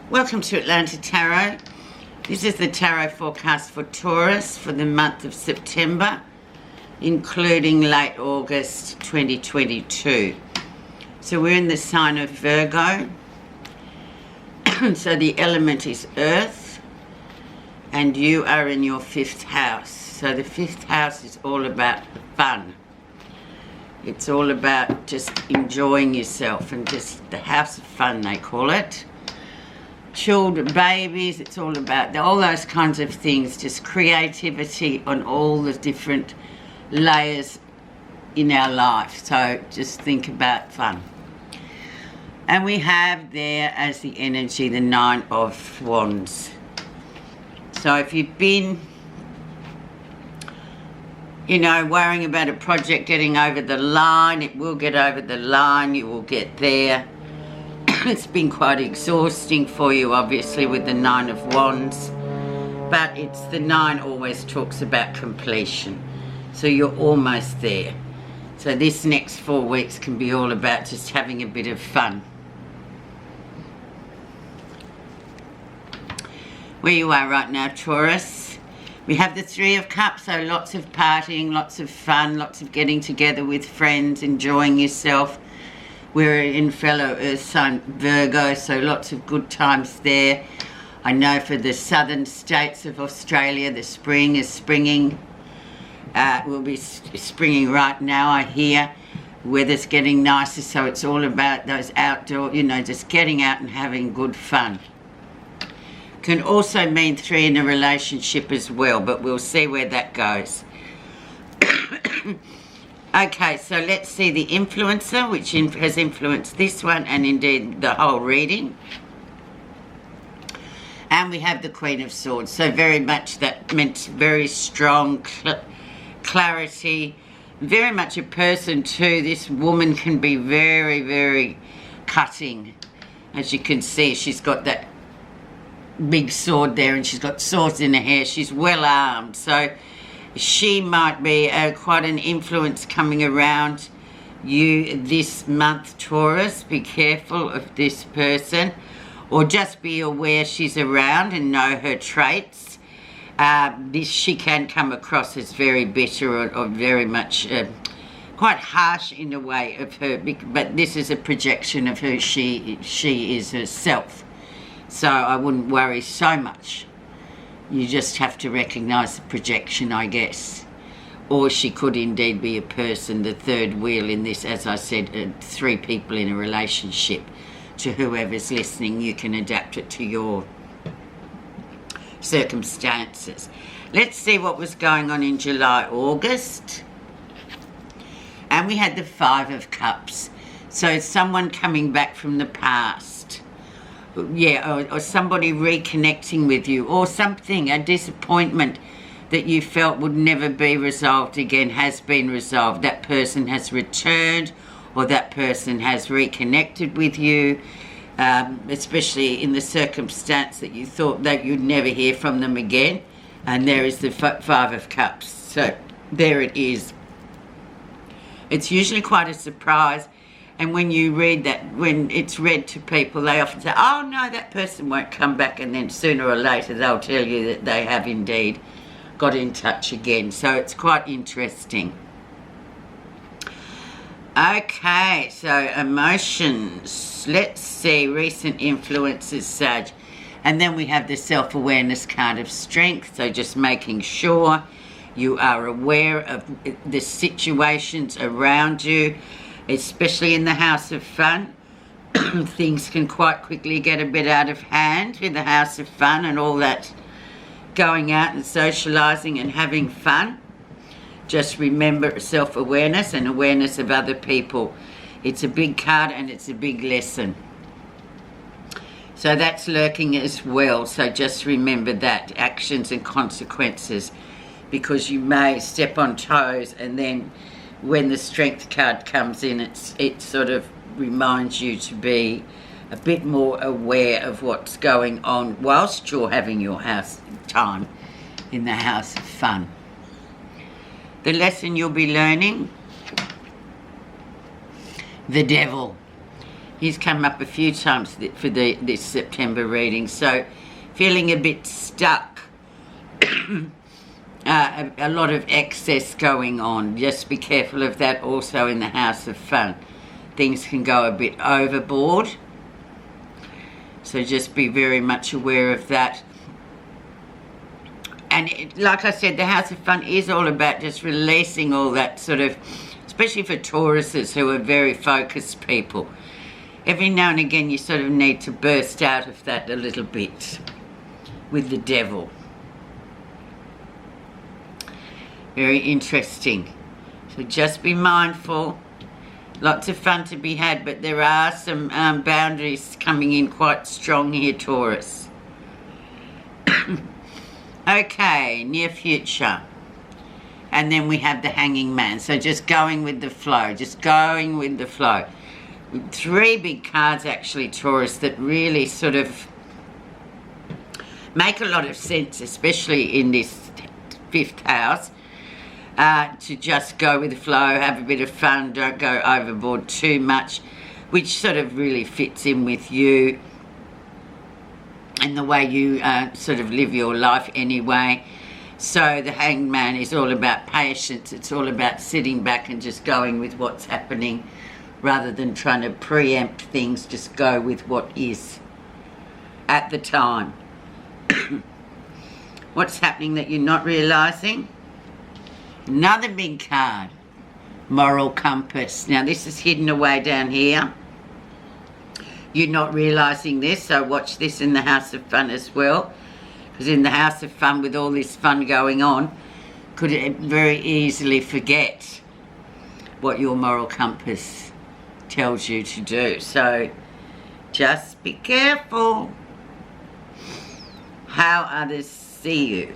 Welcome to Atlanta Tarot. This is the tarot forecast for Taurus for the month of September, including late August 2022. So we're in the sign of Virgo. So the element is earth, and you are in your 5th house. So the 5th house is all about fun. It's all about just enjoying yourself, and just the house of fun, they call it. Children, babies, it's all about all those kinds of things, just creativity on all the different layers in our life. So just think about fun. And we have there as the energy the 9 of Wands. So if you've been, worrying about a project getting over the line, it will get over the line, you will get there. It's been quite exhausting for you, obviously, with the 9 of Wands, but it's the 9 always talks about completion, so you're almost there. So this next 4 weeks can be all about just having a bit of fun. Where you are right now, Taurus, we have the 3 of Cups, so lots of partying, lots of fun, lots of getting together with friends, enjoying yourself. We're in fellow earth sign Virgo, so lots of good times there. I know for the southern states of Australia, the spring is springing. Will be springing right now, I hear. Weather's getting nicer, so it's all about those outdoor, just getting out and having good fun. Can also mean 3 in a relationship as well, but we'll see where that goes. Okay, so let's see the influencer, which has influenced this one and indeed the whole reading. And we have the Queen of Swords, so very much that meant very strong clarity. Very much a person too. This woman can be very, very cutting. As you can see, she's got that big sword there, and she's got swords in her hair. She's well armed, so she might be quite an influence coming around you this month, Taurus. Be careful of this person, or just be aware she's around and know her traits. She can come across as very bitter or very much quite harsh in a way of her, but this is a projection of who she is herself. So I wouldn't worry so much. You just have to recognise the projection, I guess. Or she could indeed be a person, the third wheel in this, as I said, 3 people in a relationship. To whoever's listening, you can adapt it to your circumstances. Let's see what was going on in July, August. And we had the 5 of Cups. So someone coming back from the past. Yeah, or somebody reconnecting with you, or something, a disappointment that you felt would never be resolved again has been resolved. That person has returned, or that person has reconnected with you, especially in the circumstance that you thought that you'd never hear from them again. And there is the 5 of Cups. So there it is. It's usually quite a surprise. And when you read that, when it's read to people, they often say, oh no, that person won't come back. And then sooner or later, they'll tell you that they have indeed got in touch again. So it's quite interesting. Okay, so emotions. Let's see, recent influences, Sag. And then we have the self-awareness card of strength. So just making sure you are aware of the situations around you, especially in the house of fun. Things can quite quickly get a bit out of hand with the house of fun and all that going out and socialising and having fun. Just remember self-awareness and awareness of other people. It's a big card and it's a big lesson. So that's lurking as well. So just remember that, actions and consequences, because you may step on toes, and then when the strength card comes in, it sort of reminds you to be a bit more aware of what's going on whilst you're having your house time in the house of fun. The lesson you'll be learning, the devil. He's come up a few times for this September reading, so feeling a bit stuck. A lot of excess going on. Just be careful of that also in the house of fun. Things can go a bit overboard. So just be very much aware of that. And like I said, the house of fun is all about just releasing all that sort of, especially for Tauruses who are very focused people. Every now and again you sort of need to burst out of that a little bit with the devil. Very interesting. So just be mindful. Lots of fun to be had, but there are some boundaries coming in quite strong here, Taurus. Okay, near future. And then we have the Hanging Man. So just going with the flow. Just going with the flow. 3 big cards actually, Taurus, that really sort of make a lot of sense, especially in this 5th house. To just go with the flow, have a bit of fun, don't go overboard too much, which sort of really fits in with you and the way you sort of live your life anyway. So the Hanged Man is all about patience. It's all about sitting back and just going with what's happening rather than trying to preempt things. Just go with what is at the time. What's happening that you're not realising? Another big card, Moral Compass. Now this is hidden away down here. You're not realising this, so watch this in the House of Fun as well. Because in the House of Fun, with all this fun going on, could very easily forget what your moral compass tells you to do. So just be careful how others see you.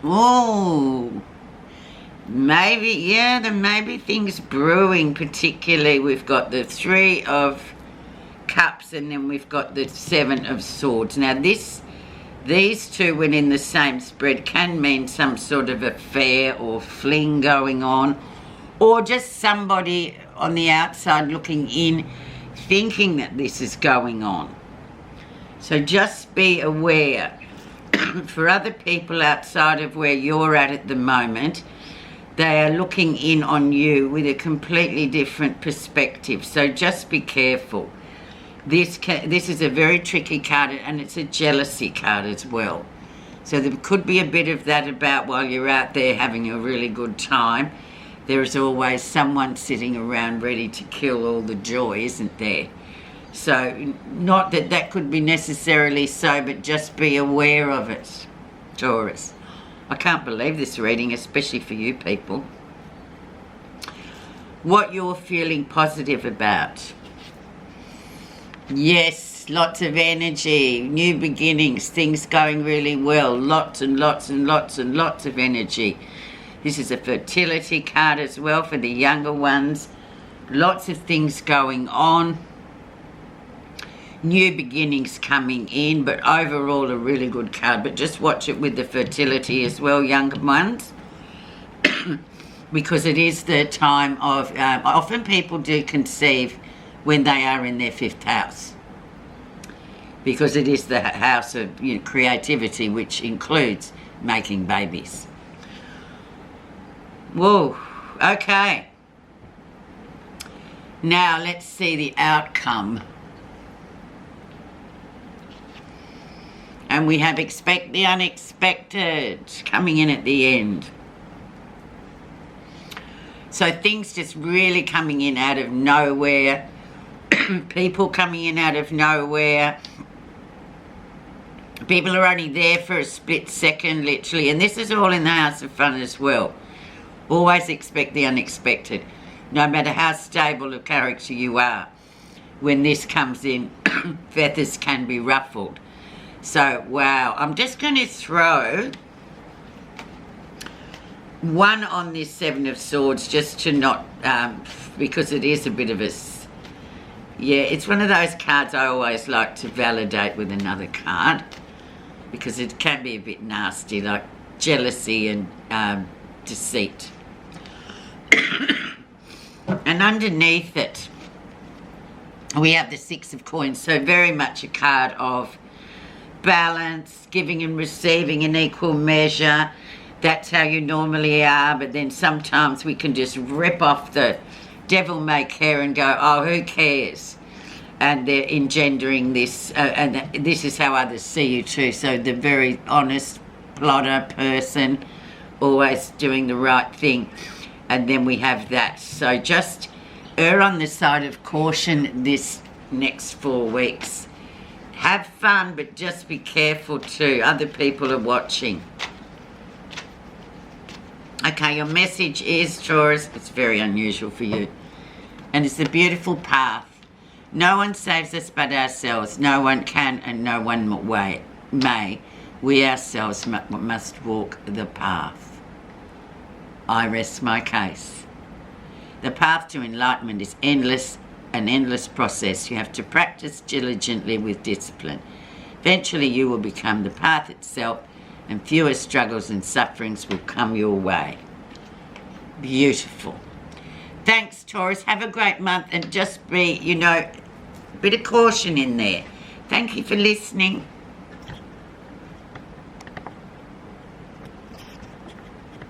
Oh, maybe, yeah, there may be things brewing. Particularly we've got the 3 of Cups and then we've got the 7 of Swords. Now these two, when in the same spread, can mean some sort of affair or fling going on, or just somebody on the outside looking in thinking that this is going on. So just be aware. For other people outside of where you're at the moment, they are looking in on you with a completely different perspective. So just be careful. This is a very tricky card, and it's a jealousy card as well. So there could be a bit of that about while you're out there having a really good time. There is always someone sitting around ready to kill all the joy, isn't there? So not that that could be necessarily so, but just be aware of it, Taurus. I can't believe this reading, especially for you people. What you're feeling positive about. Yes, lots of energy, new beginnings, things going really well, lots and lots and lots and lots of energy. This is a fertility card as well for the younger ones. Lots of things going on. New beginnings coming in, but overall a really good card. But just watch it with the fertility as well, younger ones. Because it is the time of, often people do conceive when they are in their 5th house. Because it is the house of creativity, which includes making babies. Whoa, okay. Now let's see the outcome. And we have expect the unexpected coming in at the end. So things just really coming in out of nowhere. People coming in out of nowhere. People are only there for a split second, literally. And this is all in the House of Fun as well. Always expect the unexpected. No matter how stable of character you are. When this comes in, feathers can be ruffled. So, wow, I'm just going to throw 1 on this 7 of Swords just to not, because it is a bit of a, yeah, it's one of those cards I always like to validate with another card because it can be a bit nasty, like jealousy and deceit. And underneath it, we have the Six of Coins. So very much a card of balance, giving and receiving in equal measure. That's how you normally are. But then sometimes we can just rip off the devil may care and go, oh, who cares? And they're engendering this, and this is how others see you too. So the very honest plotter person, always doing the right thing. And then we have that. So just err on the side of caution this next 4 weeks. Have fun, but just be careful too. Other people are watching. Okay, your message is, Taurus, it's very unusual for you. And it's a beautiful path. No one saves us but ourselves. No one can and no one may. We ourselves must walk the path. I rest my case. The path to enlightenment is endless, an endless process. You have to practice diligently with discipline. Eventually you will become the path itself, and fewer struggles and sufferings will come your way. Beautiful. Thanks, Taurus. Have a great month, and just be, a bit of caution in there. Thank you for listening.